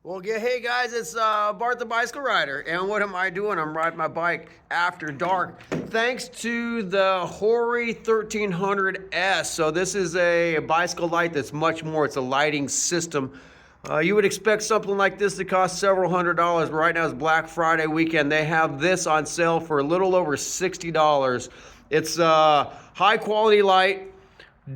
Well, yeah, hey guys, it's Bart the Bicycle Rider, and what am I doing? I'm riding my bike after dark, thanks to the HORI 1300S. So this is a bicycle light that's much more. It's a lighting system. You would expect something like this to cost several $100s, but right now it's Black Friday weekend. They have this on sale for a little over $60. It's a high quality light.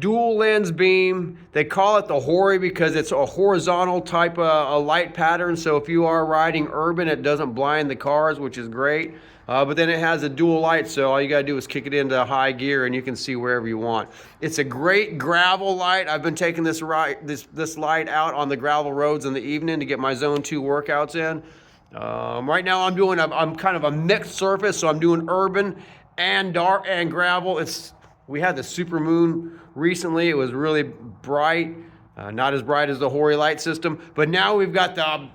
Dual lens beam. They call it the HORI because it's a horizontal type of a light pattern. So if you are riding urban, it doesn't blind the cars, which is great. But then it has a dual light, so all you gotta do is kick it into high gear and you can see wherever you want. It's a great gravel light. I've been taking this light out on the gravel roads in the evening to get my zone 2 workouts in. Right now I'm kind of a mixed surface, so I'm doing urban and dark and gravel. We had the super moon recently. It was really bright, not as bright as the HORI light system, but now we've got the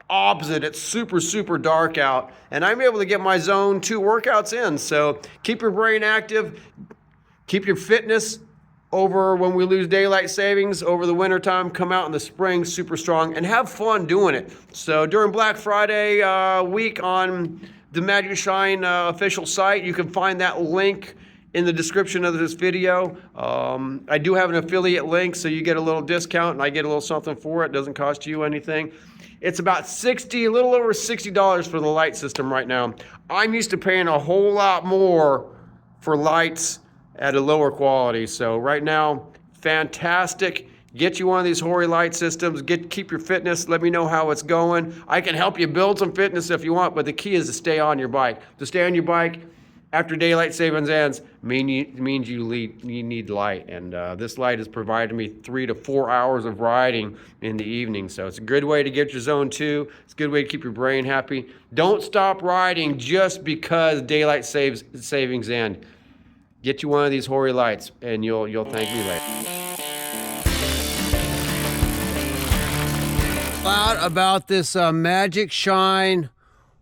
opposite. It's super dark out, and I'm able to get my zone 2 workouts in. So keep your brain active, keep your fitness over when we lose daylight savings over the winter time. Come out in the spring super strong and have fun doing it. So during Black Friday week on the Magicshine official site, you can find that link in the description of this video. I do have an affiliate link, so you get a little discount and I get a little something for it. It doesn't cost you anything. It's about a little over $60 for the light system right now. I'm used to paying a whole lot more for lights at a lower quality. So right now, fantastic. Get you one of these HORI light systems, keep your fitness, let me know how it's going. I can help you build some fitness if you want, but the key is to stay on your bike. To stay on your bike after daylight savings ends means you need light, and this light has provided me 3 to 4 hours of riding in the evening. So it's a good way to get your zone 2. It's a good way to keep your brain happy. Don't stop riding just because daylight savings end. Get you one of these HORI lights, and you'll thank me later. About this Magicshine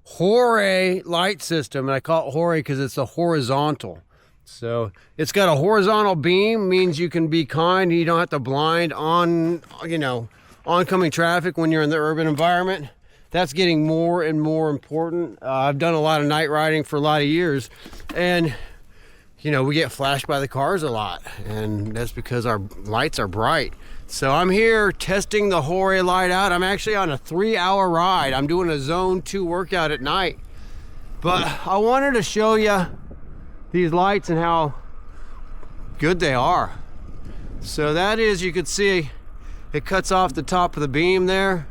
HORI light system, and I call it HORI because it's a horizontal. So it's got a horizontal beam, means you can be kind. You don't have to blind on, oncoming traffic when you're in the urban environment. That's getting more and more important. I've done a lot of night riding for a lot of years, and we get flashed by the cars a lot, and that's because our lights are bright. So I'm here testing the HORI light out. I'm actually on a 3-hour ride. I'm doing a zone 2 workout at night. But I wanted to show you these lights and how good they are. So that is, you can see it cuts off the top of the beam there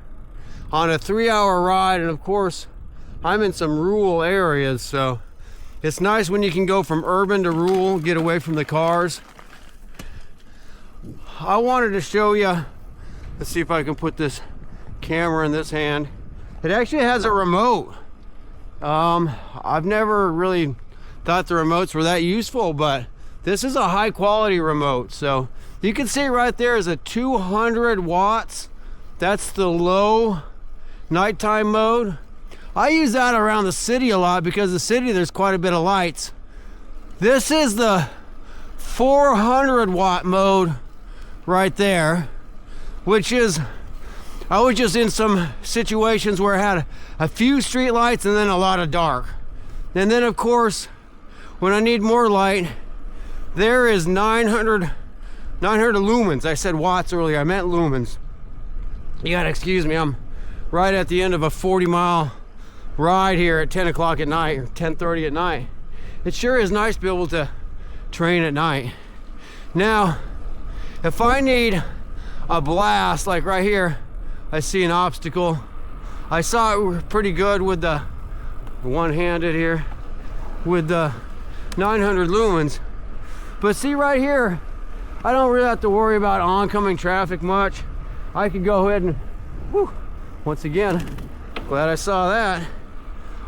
on a 3-hour ride. And of course, I'm in some rural areas, so it's nice when you can go from urban to rural, get away from the cars. I wanted to show you, let's see if I can put this camera in this hand. It actually has a remote. I've never really thought the remotes were that useful, but this is a high quality remote. So you can see right there is a 200 watts. That's the low nighttime mode. I use that around the city a lot because the city there's quite a bit of lights. This is the 400 watt mode right there, which is, I was just in some situations where I had a few street lights and then a lot of dark. And then of course, when I need more light, there is 900 lumens. I said watts earlier, I meant lumens. You gotta excuse me, I'm right at the end of a 40-mile ride here at 10 o'clock at night, or 10:30 at night. It sure is nice to be able to train at night. Now, if I need a blast, like right here, I see an obstacle. I saw it pretty good with the one-handed here, with the 900 lumens. But see right here, I don't really have to worry about oncoming traffic much. I can go ahead and, once again, glad I saw that.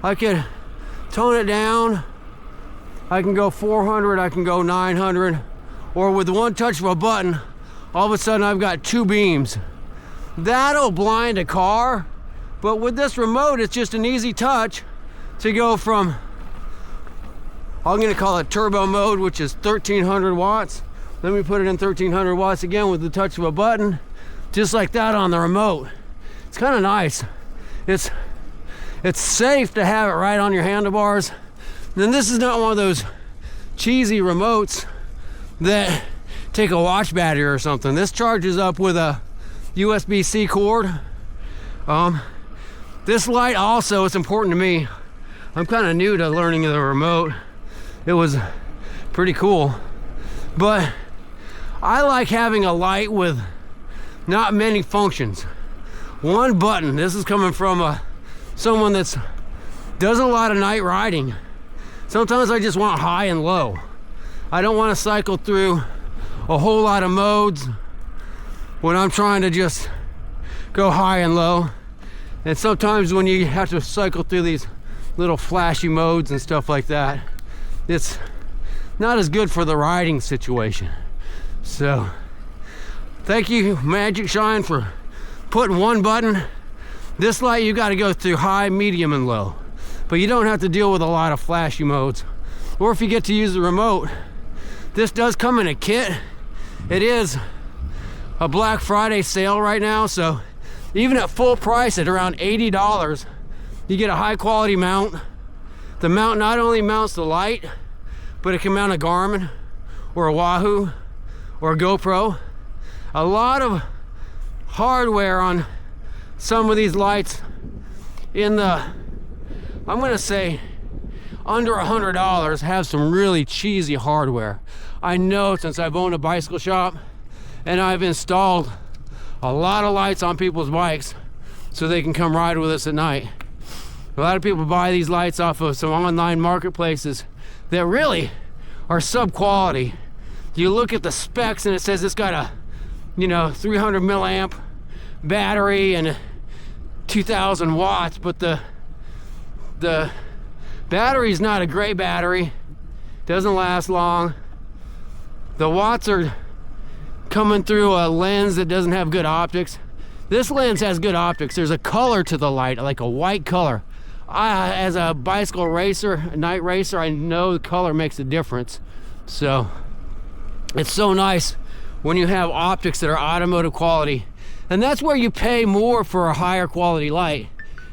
I can tone it down. I can go 400, I can go 900, or with one touch of a button, all of a sudden I've got 2 beams. That'll blind a car, but with this remote, it's just an easy touch to go from, I'm gonna call it turbo mode, which is 1300 watts. Let me put it in 1300 watts again with the touch of a button, just like that on the remote. It's kind of nice. It's safe to have it right on your handlebars. And this is not one of those cheesy remotes that take a watch battery or something. This charges up with a USB-C cord. This light also is important to me. I'm kind of new to learning the remote. It was pretty cool, but I like having a light with not many functions. One button. This is coming from someone that's does a lot of night riding. Sometimes I just want high and low. I don't want to cycle through a whole lot of modes when I'm trying to just go high and low. And sometimes when you have to cycle through these little flashy modes and stuff like that, it's not as good for the riding situation. So thank you, Magicshine, for putting one button. This light, you got to go through high, medium, and low, but you don't have to deal with a lot of flashy modes. Or if you get to use the remote, this does come in a kit. It is a Black Friday sale right now, so even at full price at around $80, you get a high quality mount. The mount not only mounts the light, but it can mount a Garmin or a Wahoo or a GoPro. A lot of hardware on some of these lights in the, I'm gonna say under $100, have some really cheesy hardware. I know, since I've owned a bicycle shop and I've installed a lot of lights on people's bikes so they can come ride with us at night. A lot of people buy these lights off of some online marketplaces that really are sub quality. You look at the specs and it says it's got a 300 milliamp battery and 2,000 watts, but the battery's not a great battery, doesn't last long. The watts are coming through a lens that doesn't have good optics. This lens has good optics. There's a color to the light, like a white color. As a bicycle racer, a night racer, I know the color makes a difference. So it's so nice when you have optics that are automotive quality. And that's where you pay more for a higher quality light.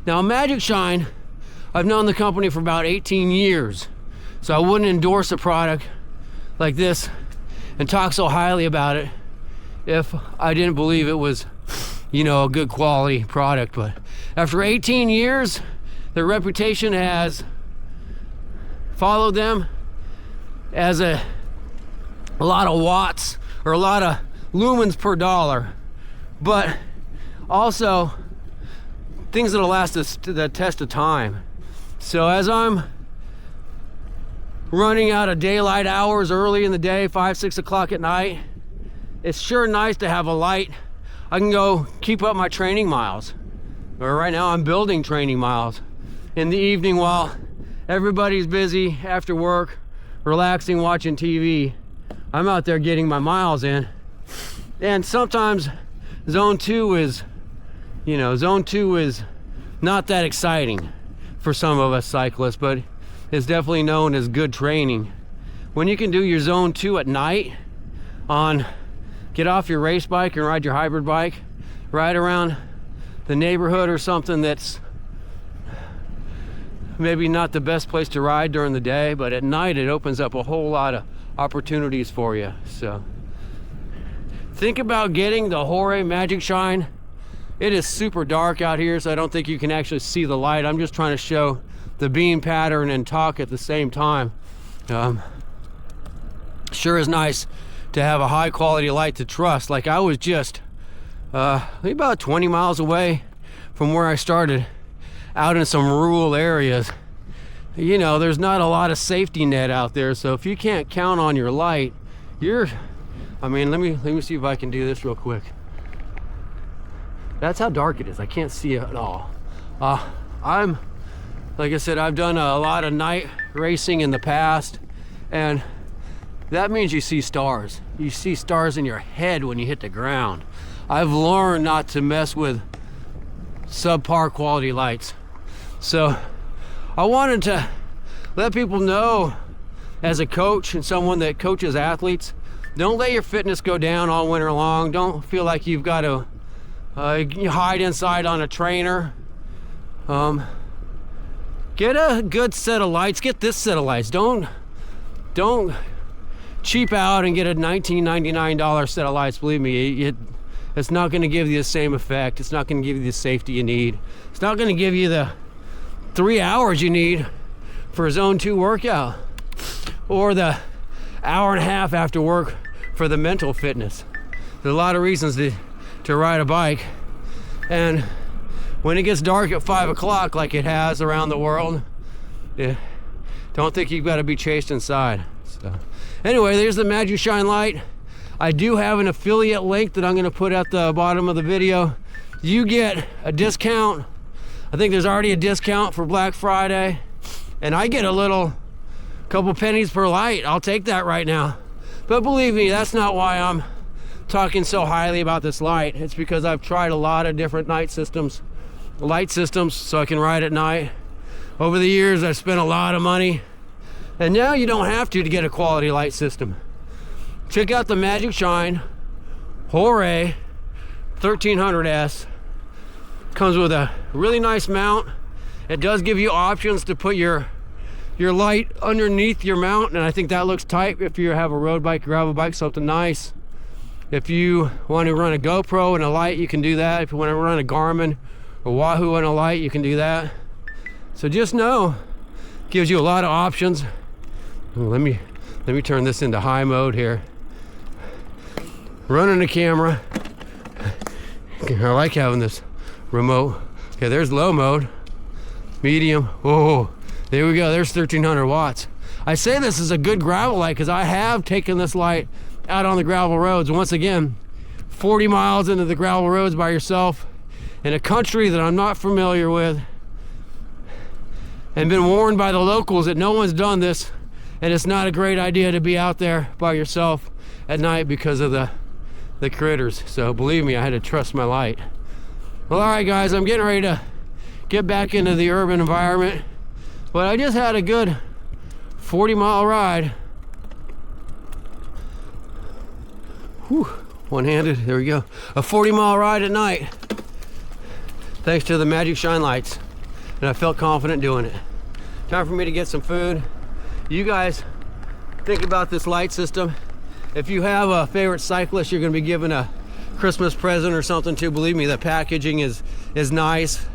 Now, Magicshine, I've known the company for about 18 years. So I wouldn't endorse a product like this and talk so highly about it if I didn't believe it was, a good quality product. But after 18 years, their reputation has followed them as a lot of watts or a lot of lumens per dollar, but also things that'll last the test of time. So as I'm running out of daylight hours early in the day, 5, 6 o'clock at night, it's sure nice to have a light. I can go keep up my training miles. Or right now I'm building training miles. In the evening while everybody's busy after work, relaxing, watching TV, I'm out there getting my miles in. And sometimes zone 2 is not that exciting for some of us cyclists, but it's definitely known as good training. When you can do your zone 2 at night, get off your race bike and ride your hybrid bike, ride around the neighborhood or something that's maybe not the best place to ride during the day, but at night it opens up a whole lot of opportunities for you. So think about getting the HORI Magicshine. It is super dark out here, so I don't think you can actually see the light. I'm just trying to show the beam pattern and talk at the same time. Sure is nice to have a high quality light to trust. Like I was just about 20 miles away from where I started, out in some rural areas. There's not a lot of safety net out there, so if you can't count on your light, let me see if I can do this real quick. That's how dark it is. I can't see it at all. Like I said, I've done a lot of night racing in the past, and that means you see stars. You see stars in your head when you hit the ground. I've learned not to mess with subpar quality lights. So I wanted to let people know, as a coach and someone that coaches athletes, don't let your fitness go down all winter long. Don't feel like you've got to You hide inside on a trainer. Get a good set of lights. Get this set of lights. Don't cheap out and get a $19.99 set of lights. Believe me, it's not going to give you the same effect. It's not going to give you the safety you need. It's not going to give you the 3 hours you need for a zone 2 workout, or the hour and a half after work for the mental fitness. There's a lot of reasons to ride a bike, and when it gets dark at 5 o'clock like it has around the world, don't think you've got to be chased inside. So anyway, there's the Magicshine light. I do have an affiliate link that I'm going to put at the bottom of the video. You get a discount. I think there's already a discount for Black Friday, and I get a couple pennies per light. I'll take that right now. But believe me, that's not why I'm talking so highly about this light. It's because I've tried a lot of different light systems so I can ride at night. Over the years, I've spent a lot of money, and now you don't have to get a quality light system. Check out the Magicshine HORI 1300S. Comes with a really nice mount. It does give you options to put your light underneath your mount, and I think that looks tight if you have a road bike, gravel bike, something nice. If you want to run a GoPro and a light, you can do that. If you want to run a Garmin or Wahoo and a light, you can do that. So just know, gives you a lot of options. Let me turn this into high mode here. Running the camera. I like having this remote. Okay, there's low mode, medium. Oh, there we go. There's 1300 watts. I say this is a good gravel light because I have taken this light out on the gravel roads. Once again, 40 miles into the gravel roads by yourself in a country that I'm not familiar with, and been warned by the locals that no one's done this, and it's not a great idea to be out there by yourself at night because of the critters. So believe me, I had to trust my light. Well, all right guys, I'm getting ready to get back into the urban environment, but I just had a good 40-mile ride. Whew, one-handed, there we go. A 40-mile ride at night, thanks to the Magicshine lights, and I felt confident doing it. Time for me to get some food. You guys think about this light system. If you have a favorite cyclist you're going to be giving a Christmas present or something to, believe me, the packaging is nice.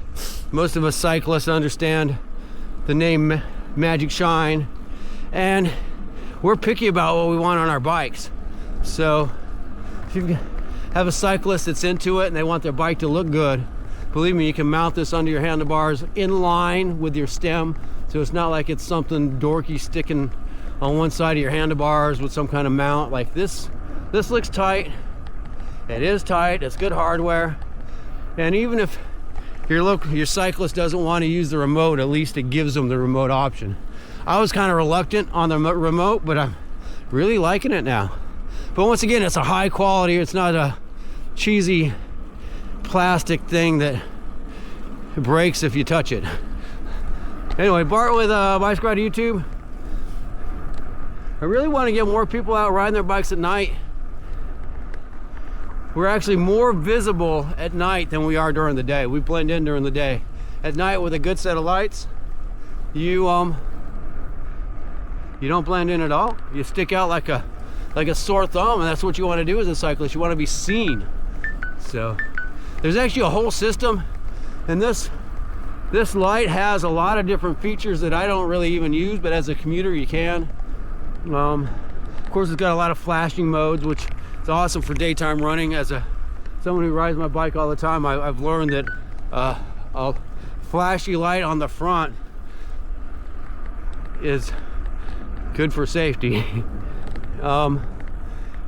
Most of us cyclists understand the name Magicshine, and we're picky about what we want on our bikes. So if you have a cyclist that's into it and they want their bike to look good, believe me, you can mount this under your handlebars in line with your stem, so it's not like it's something dorky sticking on one side of your handlebars with some kind of mount like this. This looks tight. It is tight. It's good hardware. And even if your cyclist doesn't want to use the remote, at least it gives them the remote option. I was kind of reluctant on the remote, but I'm really liking it now. But once again, it's a high quality. It's not a cheesy plastic thing that breaks if you touch it. Anyway, Bart with Bicycle Rider YouTube. I really want to get more people out riding their bikes at night. We're actually more visible at night than we are during the day. We blend in during the day. At night, with a good set of lights, you don't blend in at all. You stick out like a sore thumb, and that's what you want to do as a cyclist. You want to be seen. So there's actually a whole system, and this light has a lot of different features that I don't really even use, but as a commuter you can. Of course, it's got a lot of flashing modes, which is awesome for daytime running. As someone who rides my bike all the time, I've learned that a flashy light on the front is good for safety.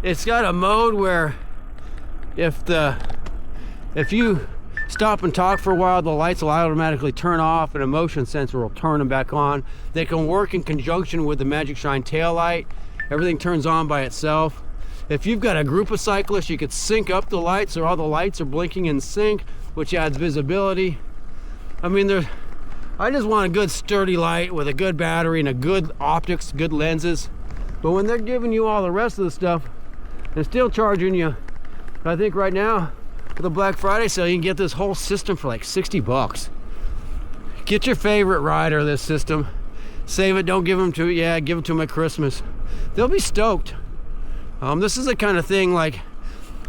It's got a mode where if you stop and talk for a while, the lights will automatically turn off and a motion sensor will turn them back on. They can work in conjunction with the Magicshine tail light. Everything turns on by itself. If you've got a group of cyclists, you could sync up the lights so all the lights are blinking in sync, which adds visibility. I mean, I just want a good sturdy light with a good battery and a good optics, good lenses. But when they're giving you all the rest of the stuff and still charging you, I think right now, the Black Friday sale, you can get this whole system for like 60 bucks. Get your favorite rider of this system. Save it, don't give them to, yeah, give them to them at Christmas. They'll be stoked. This is the kind of thing, like,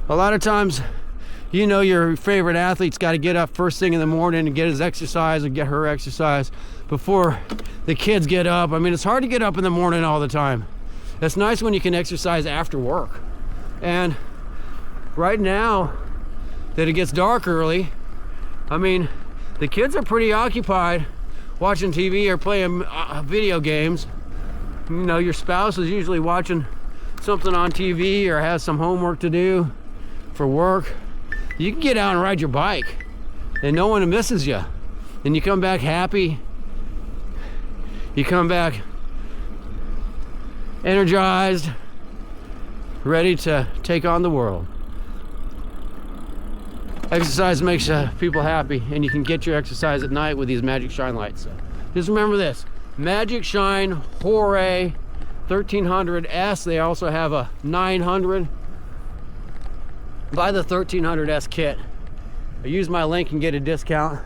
a lot of times, you know, your favorite athlete's got to get up first thing in the morning and get his exercise and get her exercise before the kids get up. I mean, it's hard to get up in the morning all the time. It's nice when you can exercise after work. And right now that it gets dark early, I mean, the kids are pretty occupied watching TV or playing video games. You know, your spouse is usually watching something on TV or has some homework to do for work. You can get out and ride your bike and no one misses you. And you come back happy. You come back energized, ready to take on the world. Exercise makes people happy, and you can get your exercise at night with these Magicshine lights. So just remember this, Magicshine HORI 1300S. They also have a 900. Buy the 1300S kit. I use my link and get a discount.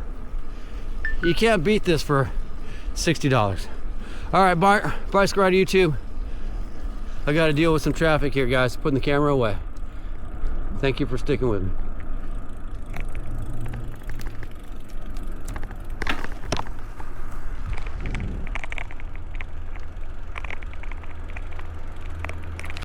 You can't beat this for $60. All right, Bicycle Rider YouTube. I got to deal with some traffic here, guys. Putting the camera away. Thank you for sticking with me.